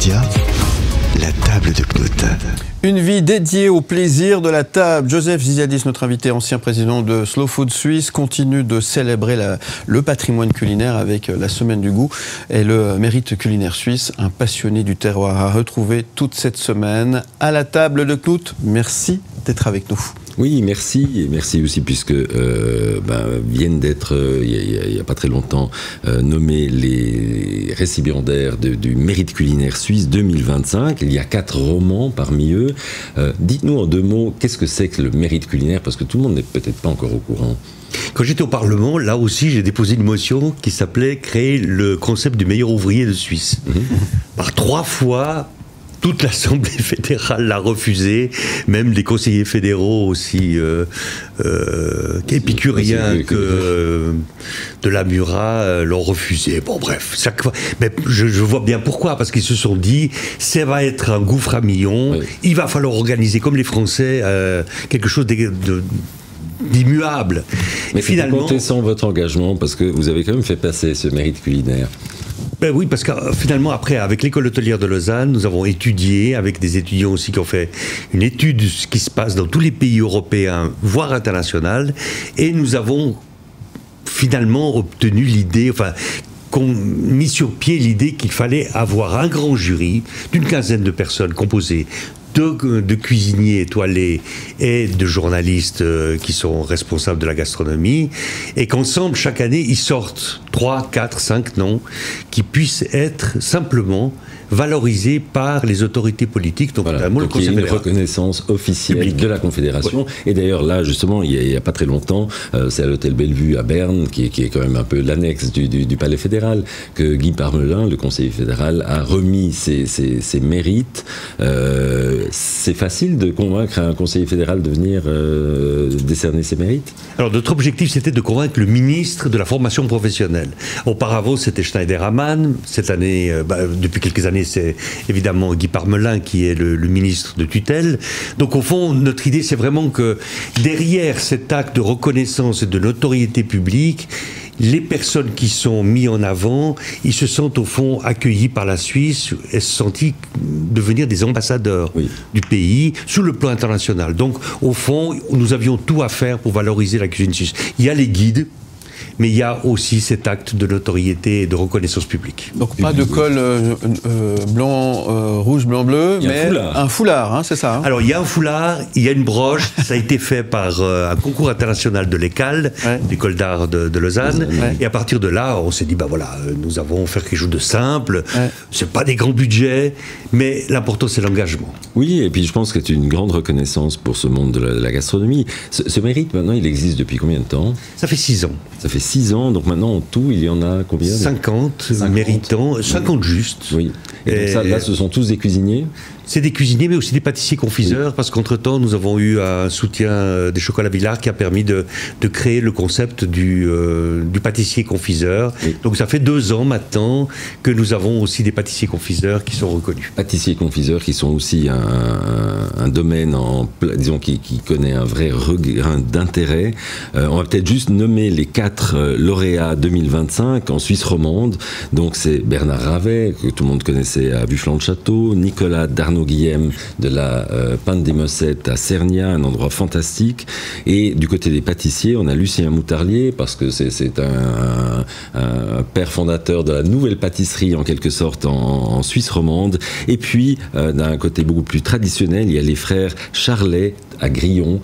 Média, la table de Knut. Une vie dédiée au plaisir de la table. Joseph Ziziadis, notre invité, ancien président de Slow Food Suisse, continue de célébrer le patrimoine culinaire avec la Semaine du goût et le mérite culinaire suisse. Un passionné du terroir à retrouver toute cette semaine à la table de Knut. Merci d'être avec nous. Oui, merci. Et merci aussi puisque viennent d'être, il n'y a pas très longtemps, nommés les récipiendaires du mérite culinaire suisse 2025. Il y a 4 romans parmi eux. Dites-nous en 2 mots, qu'est-ce que c'est que le mérite culinaire? Parce que tout le monde n'est peut-être pas encore au courant. Quand j'étais au Parlement, là aussi, j'ai déposé une motion qui s'appelait « Créer le concept du meilleur ouvrier de Suisse ». Par 3 fois... Toute l'Assemblée fédérale l'a refusé, même les conseillers fédéraux aussi épicuriens que de la Murat l'ont refusé. Bon bref, mais je vois bien pourquoi, parce qu'ils se sont dit, ça va être un gouffre à millions, oui. Il va falloir organiser comme les Français quelque chose d'immuable. Mais finalement, contestant votre engagement, parce que vous avez quand même fait passer ce mérite culinaire. Ben oui, parce que finalement, après, avec l'école hôtelière de Lausanne, nous avons étudié, avec des étudiants aussi qui ont fait une étude de ce qui se passe dans tous les pays européens, voire internationaux, et nous avons finalement obtenu l'idée, mis sur pied l'idée qu'il fallait avoir un grand jury d'une 15aine de personnes composées de cuisiniers étoilés et de journalistes qui sont responsables de la gastronomie, et qu'ensemble, chaque année, ils sortent 3, 4, 5 noms qui puissent être simplement valorisés par les autorités politiques. Donc, voilà, donc il y a une reconnaissance officielle publique de la Confédération. Ouais. Et d'ailleurs, là, justement, il n'y a pas très longtemps, c'est à l'hôtel Bellevue à Berne, qui est quand même un peu l'annexe du Palais fédéral, que Guy Parmelin, le conseiller fédéral, a remis ses mérites. C'est facile de convaincre un conseiller fédéral de venir décerner ses mérites? Alors, notre objectif, c'était de convaincre le ministre de la formation professionnelle. Auparavant, c'était Schneider-Hammann. Cette année, depuis quelques années, c'est évidemment Guy Parmelin qui est le ministre de tutelle. Donc, au fond, notre idée, c'est vraiment que derrière cet acte de reconnaissance et de notoriété publique, les personnes qui sont mises en avant, ils se sentent au fond accueillis par la Suisse et se sentent devenir des ambassadeurs du pays sur le plan international. Donc, au fond, nous avions tout à faire pour valoriser la cuisine suisse. Il y a les guides, mais il y a aussi cet acte de notoriété et de reconnaissance publique. Donc pas de col blanc, rouge, blanc, bleu, mais un foulard, hein, c'est ça, hein? Alors il y a un foulard, il y a une broche, ça a été fait par un concours international de l'ECAL, l'école d'art de Lausanne, et à partir de là, on s'est dit, nous avons fait quelque chose de simple, c'est pas des grands budgets, mais l'important c'est l'engagement. Oui, et puis je pense que c'est une grande reconnaissance pour ce monde de la gastronomie. Ce mérite, maintenant, il existe depuis combien de temps? Ça fait 6 ans. Ça fait 6 ans, donc maintenant en tout, il y en a combien? 50 méritants, 50 juste. Oui. Et donc là, ce sont tous des cuisiniers? C'est des cuisiniers, mais aussi des pâtissiers-confiseurs, parce qu'entre-temps, nous avons eu un soutien des Chocolats Villard qui a permis de créer le concept du pâtissier-confiseur. Donc ça fait 2 ans maintenant que nous avons aussi des pâtissiers-confiseurs qui sont reconnus. Pâtissiers-confiseurs qui sont aussi un domaine, disons, qui connaît un vrai regain d'intérêt. On va peut-être juste nommer les 4 lauréats 2025 en Suisse romande. Donc c'est Bernard Ravet, que tout le monde connaissait à Bufflan-de-Château, Nicolas Darnaud-Guillem de la Pinte des Mossettes à Cernia, un endroit fantastique. Et du côté des pâtissiers, on a Lucien Moutarlier, parce que c'est un père fondateur de la nouvelle pâtisserie, en quelque sorte, en Suisse romande. Et puis, d'un côté beaucoup plus traditionnel, il y a les frères Charlet à Grillon,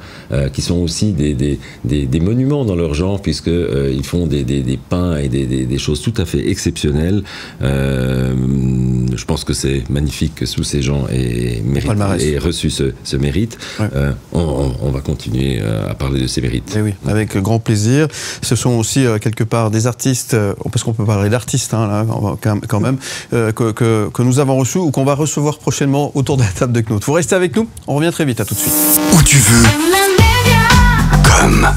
qui sont aussi des monuments dans leur genre, puisqu'ils font des pains et des choses tout à fait exceptionnelles. Je pense que c'est magnifique que tous ces gens aient reçu ce mérite. On va continuer à parler de ces mérites. Et oui, avec grand plaisir. Ce sont aussi quelque part des artistes, parce qu'on peut parler d'artistes là, quand même, que nous avons reçus ou qu'on va recevoir prochainement autour de la table de Knut. Vous restez avec nous, on revient très vite, à tout de suite. Où tu veux, comme